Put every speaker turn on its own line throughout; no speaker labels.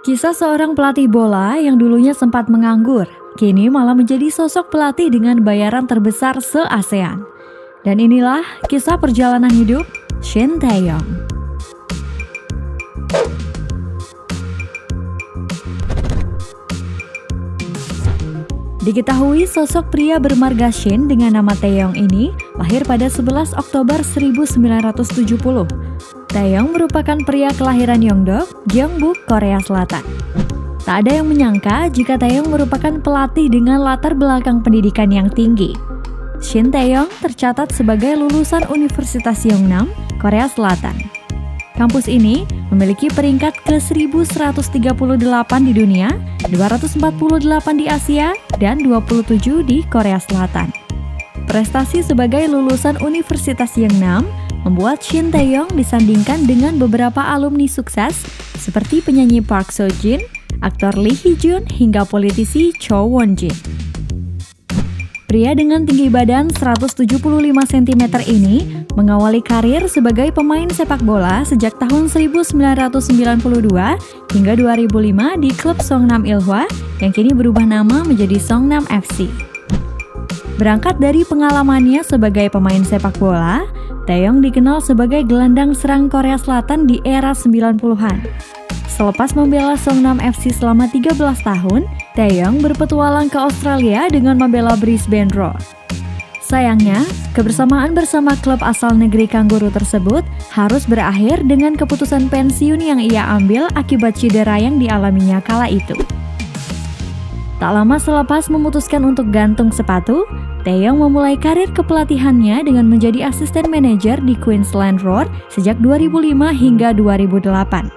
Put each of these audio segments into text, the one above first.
Kisah seorang pelatih bola yang dulunya sempat menganggur, kini malah menjadi sosok pelatih dengan bayaran terbesar se-ASEAN. Dan inilah kisah perjalanan hidup Shin Tae-yong. Diketahui sosok pria bermarga Shin dengan nama Tae-yong ini lahir pada 11 Oktober 1970. Tae-yong merupakan pria kelahiran Yeongdeok, Gyeongbuk, Korea Selatan. Tak ada yang menyangka jika Tae-yong merupakan pelatih dengan latar belakang pendidikan yang tinggi. Shin Tae-yong tercatat sebagai lulusan Universitas Yeongnam, Korea Selatan. Kampus ini memiliki peringkat ke-1138 di dunia, 248 di Asia, dan 27 di Korea Selatan. Prestasi sebagai lulusan Universitas Yeongnam membuat Shin Tae-yong disandingkan dengan beberapa alumni sukses seperti penyanyi Park Seo-jin, aktor Lee Hee-jun, hingga politisi Cho Won-jin. Pria dengan tinggi badan 175 cm ini mengawali karir sebagai pemain sepak bola sejak tahun 1992 hingga 2005 di klub Songnam Ilhwa yang kini berubah nama menjadi Songnam FC. Berangkat dari pengalamannya sebagai pemain sepak bola, Tae-yong dikenal sebagai gelandang serang Korea Selatan di era 90-an. Selepas membela Songnam FC selama 13 tahun, Tae-yong berpetualang ke Australia dengan membela Brisbane Roar. Sayangnya, kebersamaan bersama klub asal negeri Kanguru tersebut harus berakhir dengan keputusan pensiun yang ia ambil akibat cedera yang dialaminya kala itu. Tak lama selepas memutuskan untuk gantung sepatu, Tae-yong memulai karir kepelatihannya dengan menjadi asisten manajer di Queensland Roar sejak 2005 hingga 2008.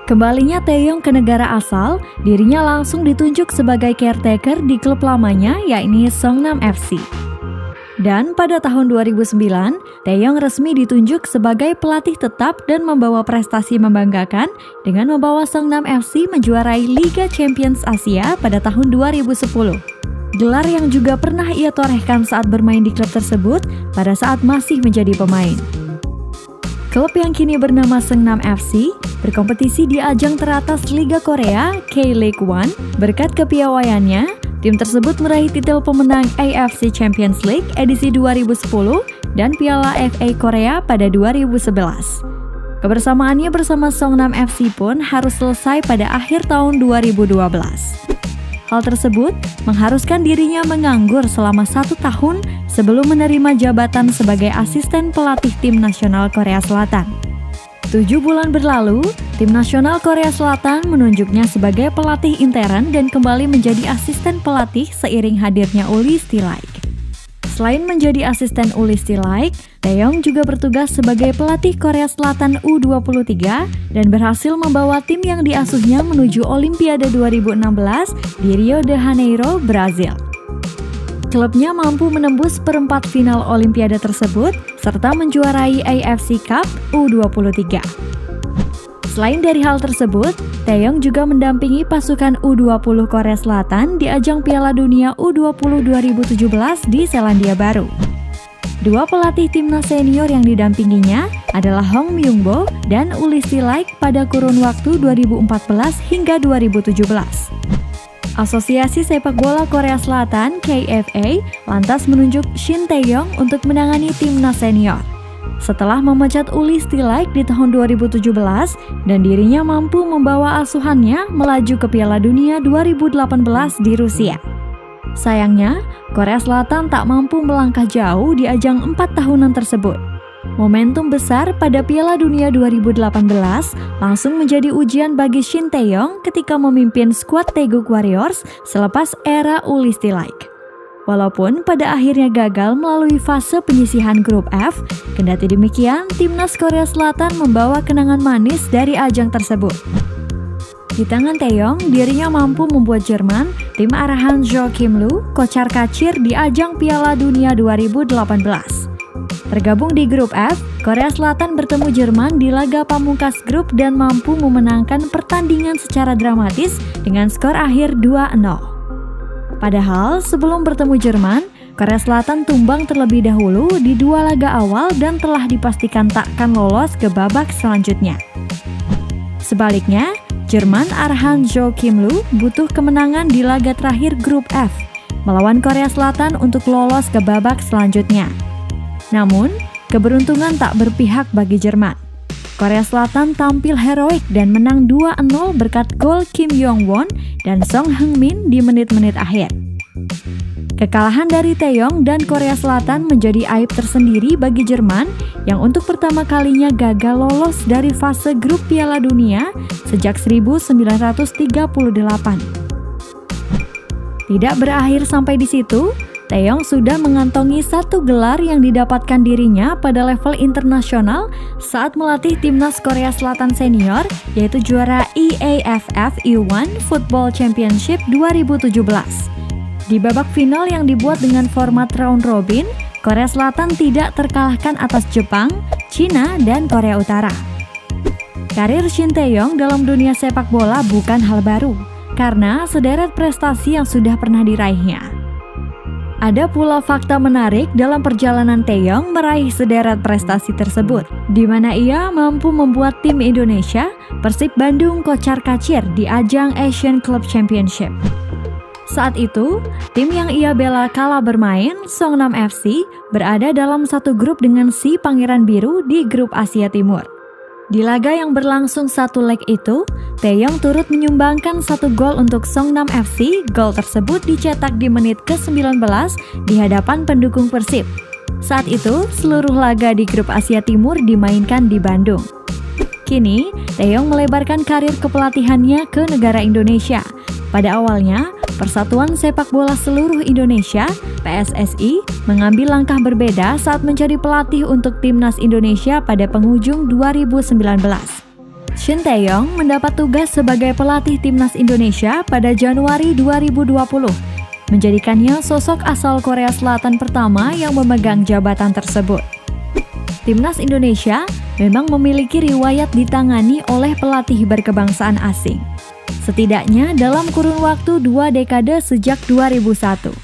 Kembalinya Tae-yong ke negara asal, dirinya langsung ditunjuk sebagai caretaker di klub lamanya yakni Songnam FC. Dan pada tahun 2009, Tae-yong resmi ditunjuk sebagai pelatih tetap dan membawa prestasi membanggakan dengan membawa Songnam FC menjuarai Liga Champions Asia pada tahun 2010. Gelar yang juga pernah ia torehkan saat bermain di klub tersebut pada saat masih menjadi pemain. Klub yang kini bernama Songnam FC berkompetisi di ajang teratas Liga Korea K-League One. Berkat kepiawaiannya, tim tersebut meraih titel pemenang AFC Champions League edisi 2010 dan Piala FA Korea pada 2011. Kebersamaannya bersama Songnam FC pun harus selesai pada akhir tahun 2012. Hal tersebut mengharuskan dirinya menganggur selama 1 tahun sebelum menerima jabatan sebagai asisten pelatih tim nasional Korea Selatan. 7 bulan berlalu, tim nasional Korea Selatan menunjuknya sebagai pelatih intern dan kembali menjadi asisten pelatih seiring hadirnya Uli Stilaik. Selain menjadi asisten Uli Stilaik, Tae-yong juga bertugas sebagai pelatih Korea Selatan U23 dan berhasil membawa tim yang diasuhnya menuju Olimpiade 2016 di Rio de Janeiro, Brazil. Klubnya mampu menembus perempat final Olimpiade tersebut serta menjuarai AFC Cup U23. Selain dari hal tersebut, Tae-yong juga mendampingi pasukan U20 Korea Selatan di ajang Piala Dunia U20 2017 di Selandia Baru. Dua pelatih timnas senior yang didampinginya adalah Hong Myung-bo dan Uli Stilaik pada kurun waktu 2014 hingga 2017. Asosiasi Sepak Bola Korea Selatan (KFA) lantas menunjuk Shin Tae-yong untuk menangani timnas senior. Setelah memecat Uli Stilaik di tahun 2017 dan dirinya mampu membawa asuhannya melaju ke Piala Dunia 2018 di Rusia. Sayangnya, Korea Selatan tak mampu melangkah jauh di ajang 4 tahunan tersebut. Momentum besar pada Piala Dunia 2018 langsung menjadi ujian bagi Shin Tae-yong ketika memimpin skuad Taeguk Warriors selepas era Uli Stilaik. Walaupun pada akhirnya gagal melalui fase penyisihan grup F, kendati demikian, timnas Korea Selatan membawa kenangan manis dari ajang tersebut. Di tangan Tae-yong, dirinya mampu membuat Jerman, tim arahan Joachim Löw, kocar-kacir di ajang Piala Dunia 2018. Tergabung di grup F, Korea Selatan bertemu Jerman di laga pamungkas grup dan mampu memenangkan pertandingan secara dramatis dengan skor akhir 2-0. Padahal sebelum bertemu Jerman, Korea Selatan tumbang terlebih dahulu di 2 laga awal dan telah dipastikan takkan lolos ke babak selanjutnya. Sebaliknya, Jerman Arhan Joachim Löw butuh kemenangan di laga terakhir grup F melawan Korea Selatan untuk lolos ke babak selanjutnya. Namun, keberuntungan tak berpihak bagi Jerman. Korea Selatan tampil heroik dan menang 2-0 berkat gol Kim Yong-won dan Song Heung-min di menit-menit akhir. Kekalahan dari Taeyong dan Korea Selatan menjadi aib tersendiri bagi Jerman yang untuk pertama kalinya gagal lolos dari fase grup Piala Dunia sejak 1938. Tidak berakhir sampai di situ, Taeyong sudah mengantongi 1 gelar yang didapatkan dirinya pada level internasional saat melatih timnas Korea Selatan senior, yaitu juara EAFF U1 Football Championship 2017. Di babak final yang dibuat dengan format round robin, Korea Selatan tidak terkalahkan atas Jepang, Cina, dan Korea Utara. Karir Shin Taeyong dalam dunia sepak bola bukan hal baru, karena sederet prestasi yang sudah pernah diraihnya. Ada pula fakta menarik dalam perjalanan Taeyong meraih sederet prestasi tersebut, di mana ia mampu membuat tim Indonesia, Persib Bandung kocar-kacir di ajang Asian Club Championship. Saat itu, tim yang ia bela kala bermain, Songnam FC, berada dalam satu grup dengan si Pangeran Biru di grup Asia Timur. Di laga yang berlangsung 1 leg itu, Taeyong turut menyumbangkan 1 gol untuk Songnam FC. Gol tersebut dicetak di menit ke-19 di hadapan pendukung Persib. Saat itu, seluruh laga di grup Asia Timur dimainkan di Bandung. Kini, Taeyong melebarkan karir kepelatihannya ke negara Indonesia. Pada awalnya, Persatuan Sepak Bola Seluruh Indonesia (PSSI) mengambil langkah berbeda saat mencari pelatih untuk timnas Indonesia pada penghujung 2019. Shin Taeyong mendapat tugas sebagai pelatih timnas Indonesia pada Januari 2020, menjadikannya sosok asal Korea Selatan pertama yang memegang jabatan tersebut. Timnas Indonesia memang memiliki riwayat ditangani oleh pelatih berkebangsaan asing, setidaknya dalam kurun waktu 2 dekade sejak 2001.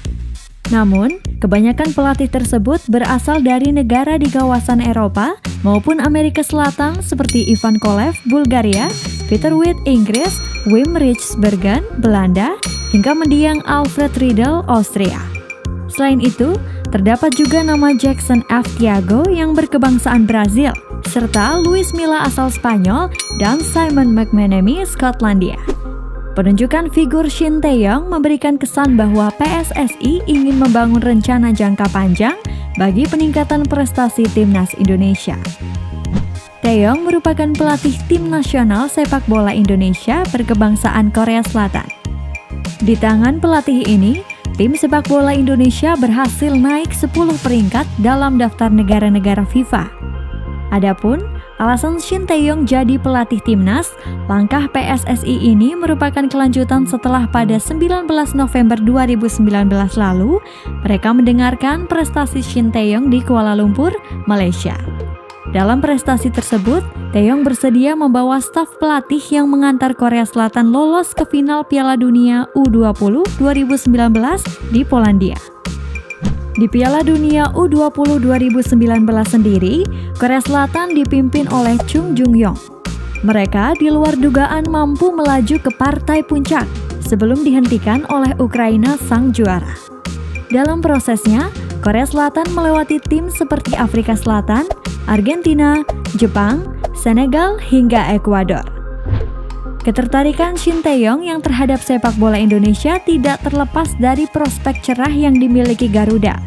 Namun, kebanyakan pelatih tersebut berasal dari negara di kawasan Eropa maupun Amerika Selatan seperti Ivan Kolev, Bulgaria, Peter Witt, Inggris, Wim Rijsbergen, Belanda, hingga mendiang Alfred Riedel, Austria. Selain itu, terdapat juga nama Jackson F. Thiago yang berkebangsaan Brazil, serta Luis Milla asal Spanyol dan Simon McManamy, Skotlandia. Penunjukan figur Shin Taeyong memberikan kesan bahwa PSSI ingin membangun rencana jangka panjang bagi peningkatan prestasi timnas Indonesia. Taeyong merupakan pelatih tim nasional sepak bola Indonesia berkebangsaan Korea Selatan. Di tangan pelatih ini, tim sepak bola Indonesia berhasil naik 10 peringkat dalam daftar negara-negara FIFA. Adapun alasan Shin Taeyong jadi pelatih timnas, langkah PSSI ini merupakan kelanjutan setelah pada 19 November 2019 lalu, mereka mendengarkan prestasi Shin Taeyong di Kuala Lumpur, Malaysia. Dalam prestasi tersebut, Taeyong bersedia membawa staf pelatih yang mengantar Korea Selatan lolos ke final Piala Dunia U20 2019 di Polandia. Di Piala Dunia U20 2019 sendiri, Korea Selatan dipimpin oleh Chung Jung-yong. Mereka di luar dugaan mampu melaju ke partai puncak sebelum dihentikan oleh Ukraina sang juara. Dalam prosesnya, Korea Selatan melewati tim seperti Afrika Selatan, Argentina, Jepang, Senegal, hingga Ekuador. Ketertarikan Shin Taeyong yang terhadap sepak bola Indonesia tidak terlepas dari prospek cerah yang dimiliki Garuda.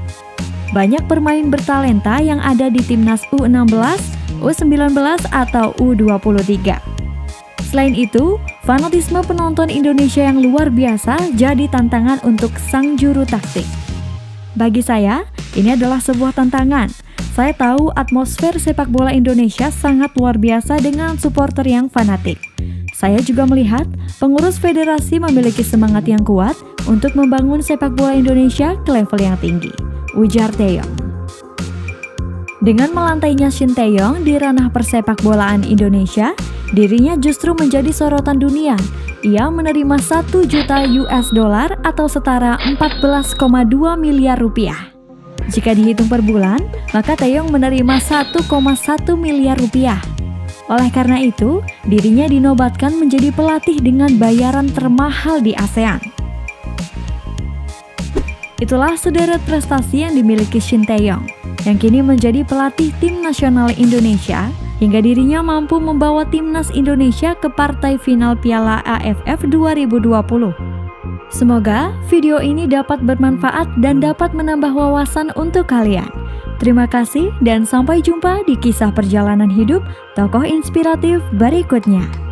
Banyak pemain bertalenta yang ada di timnas U16, U19, atau U23. Selain itu, fanatisme penonton Indonesia yang luar biasa jadi tantangan untuk sang juru taktik. Bagi saya, ini adalah sebuah tantangan. Saya tahu atmosfer sepak bola Indonesia sangat luar biasa dengan supporter yang fanatik. Saya juga melihat pengurus federasi memiliki semangat yang kuat untuk membangun sepak bola Indonesia ke level yang tinggi, ujar Taeyong. Dengan melantainya Shin Taeyong di ranah persepak bolaan Indonesia, dirinya justru menjadi sorotan dunia. Ia menerima 1 juta US dollar atau setara 14,2 miliar rupiah. Jika dihitung per bulan, maka Taeyong menerima 1,1 miliar rupiah. Oleh karena itu, dirinya dinobatkan menjadi pelatih dengan bayaran termahal di ASEAN. Itulah sederet prestasi yang dimiliki Shin Tae-yong, yang kini menjadi pelatih tim nasional Indonesia, hingga dirinya mampu membawa timnas Indonesia ke partai final Piala AFF 2020. Semoga video ini dapat bermanfaat dan dapat menambah wawasan untuk kalian. Terima kasih dan sampai jumpa di kisah perjalanan hidup tokoh inspiratif berikutnya.